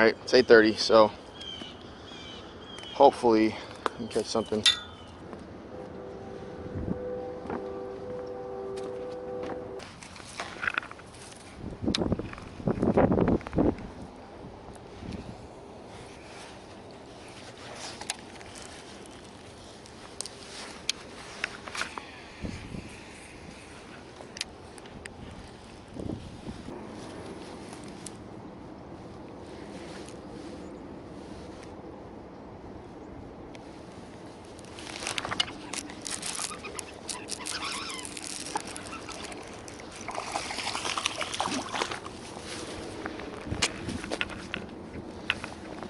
right, it's 8:30, so hopefully we can catch something.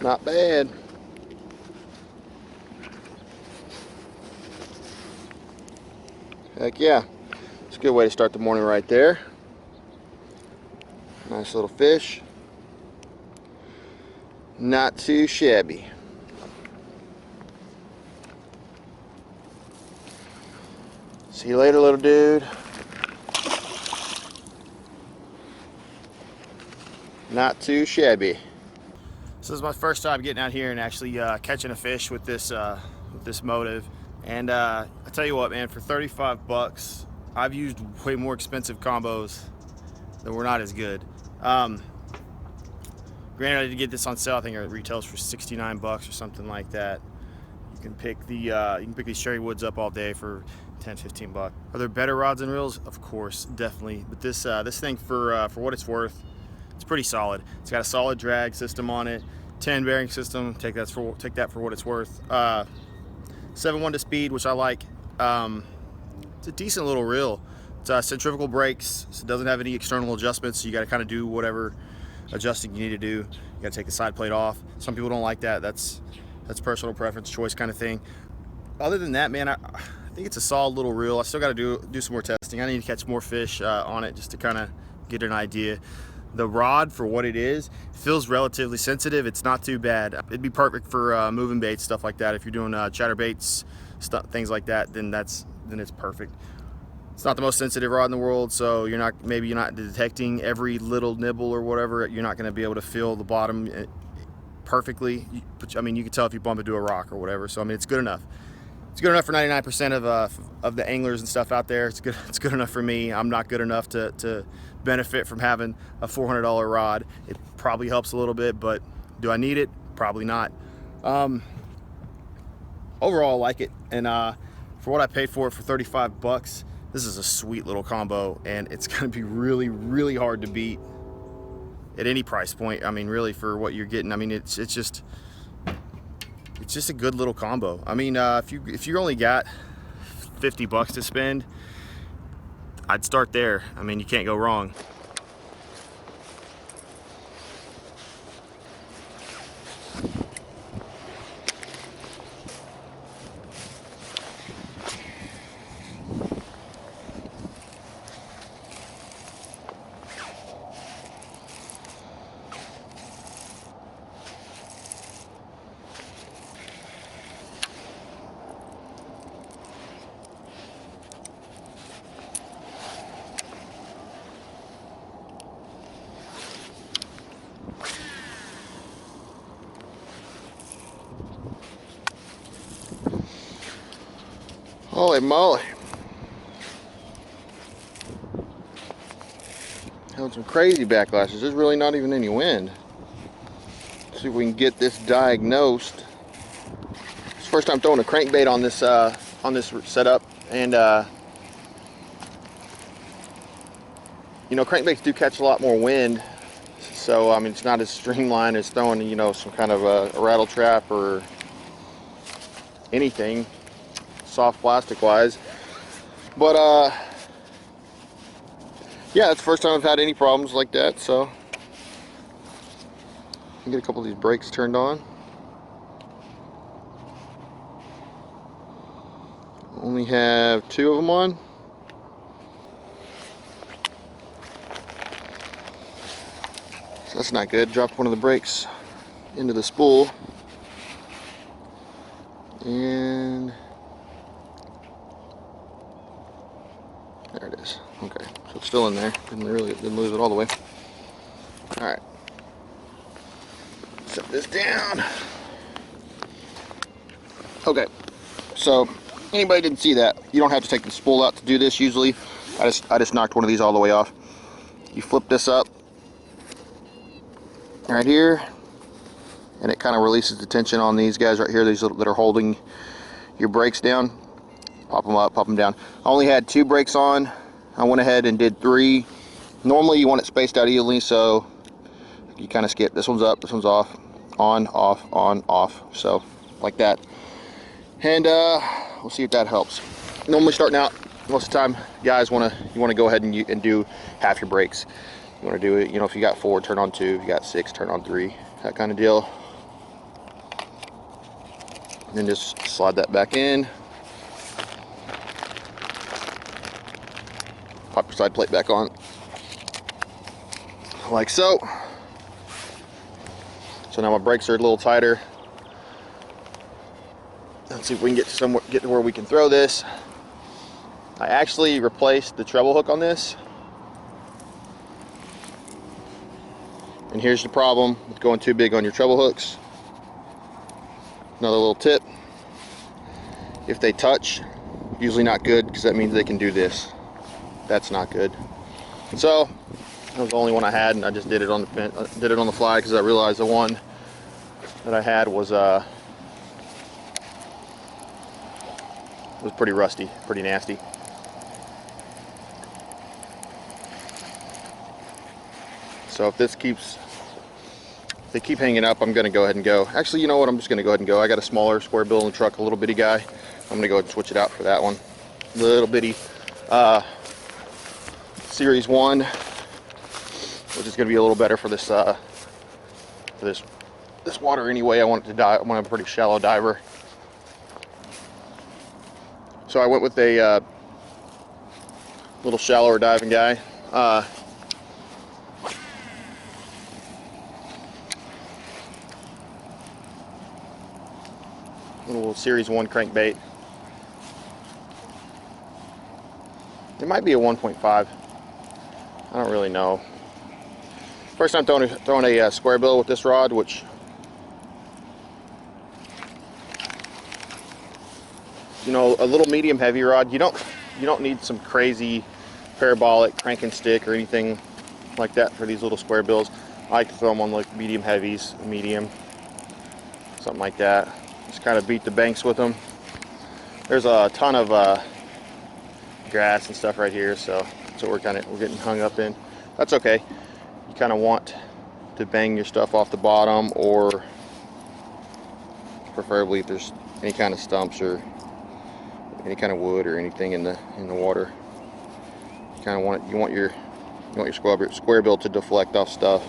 Not bad. Heck yeah. It's a good way to start the morning right there. Nice little fish. Not too shabby. See you later, little dude. Not too shabby. So this is my first time getting out here and actually catching a fish with this motive. And I tell you what, man, for 35 bucks, I've used way more expensive combos that were not as good. Granted, I did get this on sale. I think it retails for 69 bucks or something like that. You can pick these Cherrywoods up all day for 10-15 bucks. Are there better rods and reels? Of course, definitely. But this thing, for what it's worth, it's pretty solid. It's got a solid drag system on it, 10 bearing system. Take that for what it's worth. 7.1 to speed, which I like. It's a decent little reel. It's centrifugal brakes, so it doesn't have any external adjustments. So you got to kind of do whatever adjusting you need to do. You got to take the side plate off. Some people don't like that. That's personal preference, choice kind of thing. Other than that, man, I think it's a solid little reel. I still got to do some more testing. I need to catch more fish on it just to kind of get an idea. The rod, for what it is, feels relatively sensitive. It's not too bad. It'd be perfect for moving baits, stuff like that. If you're doing chatter baits, things like that, then it's perfect. It's not the most sensitive rod in the world, so maybe you're not detecting every little nibble or whatever. You're not going to be able to feel the bottom perfectly. But I mean, you can tell if you bump into a rock or whatever. So I mean, it's good enough. It's good enough for 99% of the anglers and stuff out there. It's good enough for me. I'm not good enough to benefit from having a $400 rod. It probably helps a little bit, but do I need it? Probably not. Overall, I like it, and for what I paid for it, for 35 bucks, this is a sweet little combo, and it's going to be really, really hard to beat at any price point. I mean, really, for what you're getting. I mean, it's just a good little combo. I mean, if you only got 50 bucks to spend, I'd start there. I mean, you can't go wrong. Holy moly. Having some crazy backlashes. There's really not even any wind. Let's see if we can get this diagnosed. It's the first time throwing a crankbait on this setup, and you know, crankbaits do catch a lot more wind. So I mean, it's not as streamlined as throwing, you know, some kind of a rattle trap or anything soft plastic wise. But yeah, it's the first time I've had any problems like that, so I can get a couple of these brakes turned on. Only have 2 of them on. So that's not good. Dropped one of the brakes into the spool, and there it is. Okay, so it's still in there. Didn't lose it all the way. All right. set this down. Okay, so anybody didn't see that, you don't have to take the spool out to do this usually. I just knocked one of these all the way off. You flip this up right here, and it kind of releases the tension on these guys right here, these that are holding your brakes down. Pop them up, pop them down. I only had 2 brakes on. I went ahead and did 3. Normally you want it spaced out evenly, so you kind of skip. This one's up, this one's off, on, off, so like that. And we'll see if that helps. Normally starting out, most of the time, guys you want to go ahead and do half your brakes. You want to do it, you know, if you got 4, turn on 2. If you got 6, turn on 3. That kind of deal. And then just slide that back in. Pop your side plate back on, like so. So now my brakes are a little tighter. Let's see if we can get to where we can throw this. I actually replaced the treble hook on this. And here's the problem with going too big on your treble hooks. Another little tip. If they touch, usually not good, because that means they can do this. That's not good. So that was the only one I had, and I just did it on the fly because I realized the one that I had was pretty rusty, pretty nasty. So if they keep hanging up, I'm gonna go ahead and go. Actually, you know what? I'm just gonna go ahead and go. I got a smaller square bill in the truck, a little bitty guy. I'm gonna go ahead and switch it out for that one. Little bitty Series 1, which is gonna be a little better for this this water anyway. I want it to dive. I want a pretty shallow diver. So I went with a little shallower diving guy. Little Series 1 crankbait. It might be a 1.5. I don't really know. First time throwing a square bill with this rod, which you know, a little medium heavy rod. You don't need some crazy parabolic crank and stick or anything like that for these little square bills. I like to throw them on like medium heavies, medium, something like that. Just kind of beat the banks with them. There's a ton of grass and stuff right here, so that's what we're getting hung up in. That's okay. You kind of want to bang your stuff off the bottom, or preferably if there's any kind of stumps or any kind of wood or anything in the water. You kind of want your square bill to deflect off stuff.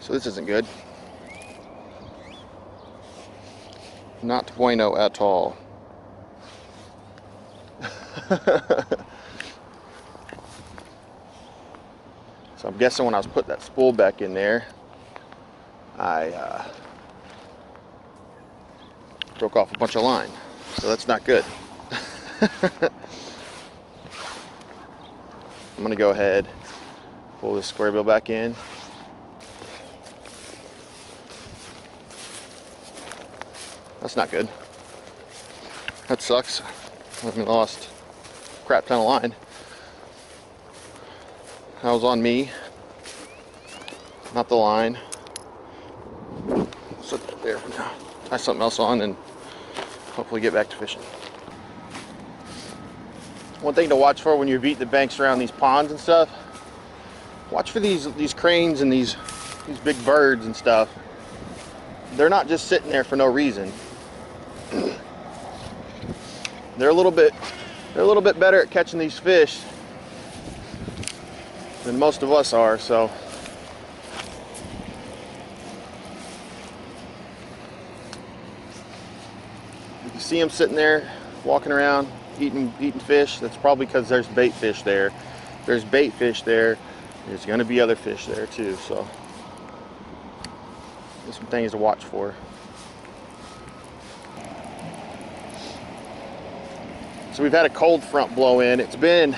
So this isn't good. Not bueno at all. So I'm guessing when I was putting that spool back in there, I broke off a bunch of line. So that's not good. I'm gonna go ahead, pull this square bill back in. That's not good. That sucks. I lost a crap ton of line. That was on me, not the line. Set that there for now. Tie something else on and hopefully get back to fishing. One thing to watch for when you're beating the banks around these ponds and stuff, watch for these cranes and these big birds and stuff. They're not just sitting there for no reason. They're a little bit better at catching these fish than most of us are, so if you see them sitting there walking around eating fish, that's probably because there's bait fish there. If there's bait fish there, there's going to be other fish there too. So There's some things to watch for. So we've had a cold front blow in. It's been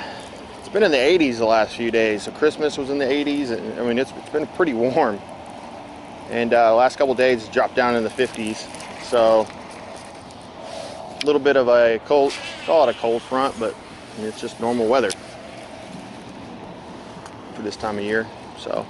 in the 80s the last few days. So Christmas was in the 80s, and I mean it's been pretty warm. And the last couple days it's dropped down in the 50s. So a little bit of a cold, call it a cold front, but it's just normal weather for this time of year. So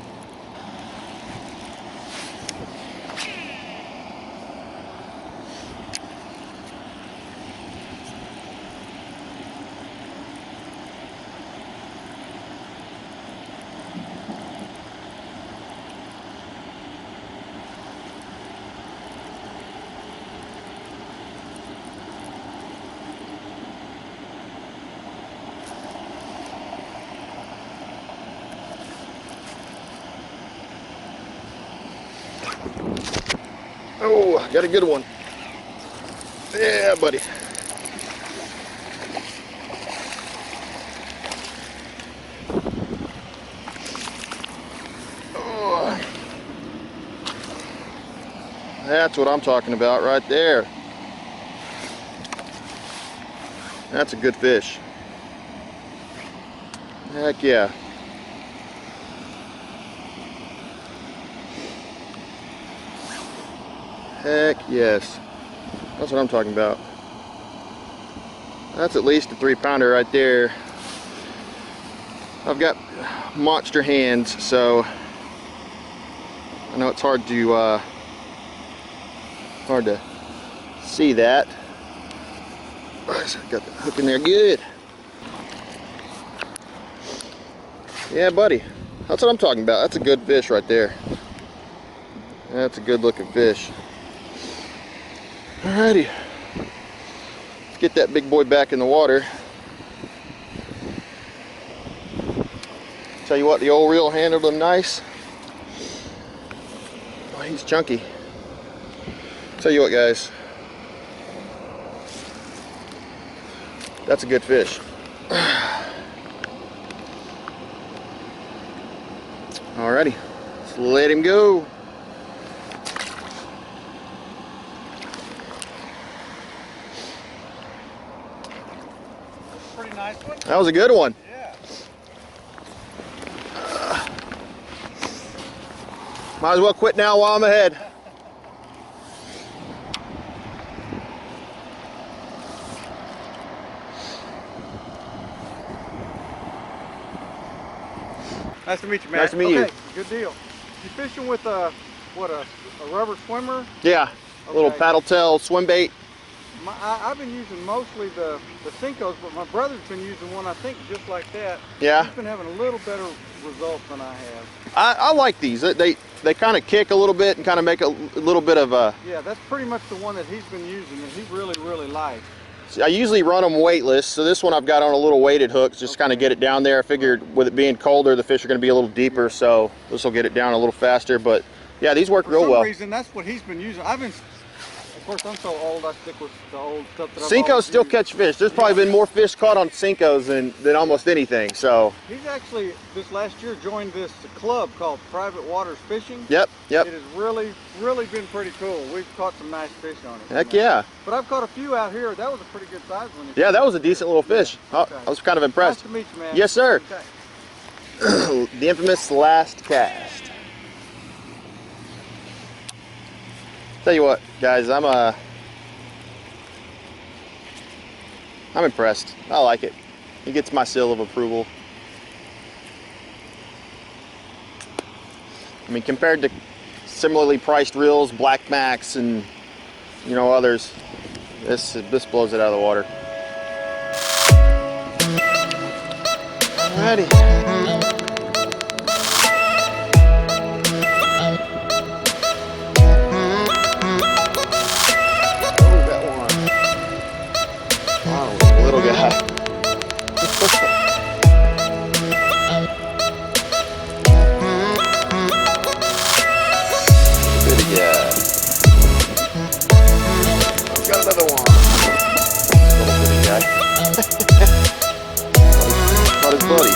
oh, got a good one. Yeah, buddy. Oh, that's what I'm talking about right there. That's a good fish. Heck yeah. Heck yes. That's what I'm talking about. That's at least a 3-pounder right there. I've got monster hands, so I know it's hard to see that. Got the hook in there good. Yeah, buddy. That's what I'm talking about. That's a good fish right there. That's a good looking fish. Alrighty, let's get that big boy back in the water. Tell you what, the old reel handled him nice. Oh, he's chunky. Tell you what, guys, that's a good fish. Alrighty, let's let him go. Nice one. That was a good one. Yeah. Might as well quit now while I'm ahead. Nice to meet you, man. Nice to meet you. Good deal. You fishing with a rubber swimmer? Yeah, a little paddle tail swim bait. I've been using mostly the Senkos, but my brother's been using one I think just like that. Yeah. He's been having a little better results than I have. I like these. They kind of kick a little bit and kind of make a little bit of a... Yeah, that's pretty much the one that he's been using and he really likes. I usually run them weightless, so this one I've got on a little weighted hook, just kind of get it down there. I figured with it being colder, the fish are going to be a little deeper, so this will get it down a little faster. But yeah, these work real well. For some reason, that's what he's been using. Of course, I'm so old, I stick with the old stuff that I've Senkos still catch fish. There's probably been more fish caught on Senkos than almost anything. So he's actually this last year joined this club called Private Waters Fishing. Yep. It has really been pretty cool. We've caught some nice fish on it. Heck yeah. But I've caught a few out here. That was a pretty good size one. Yeah, that was a decent little fish. Yeah. Okay. I was kind of impressed. Nice to meet you, man. Yes, sir. Okay. The infamous last cast. Tell you what, guys, I'm impressed. I like it. It gets my seal of approval. I mean, compared to similarly priced reels, Black Max, and others, this blows it out of the water. Alrighty. Guy. Good guy. I've got another one. Little bitty guy. Not his buddy.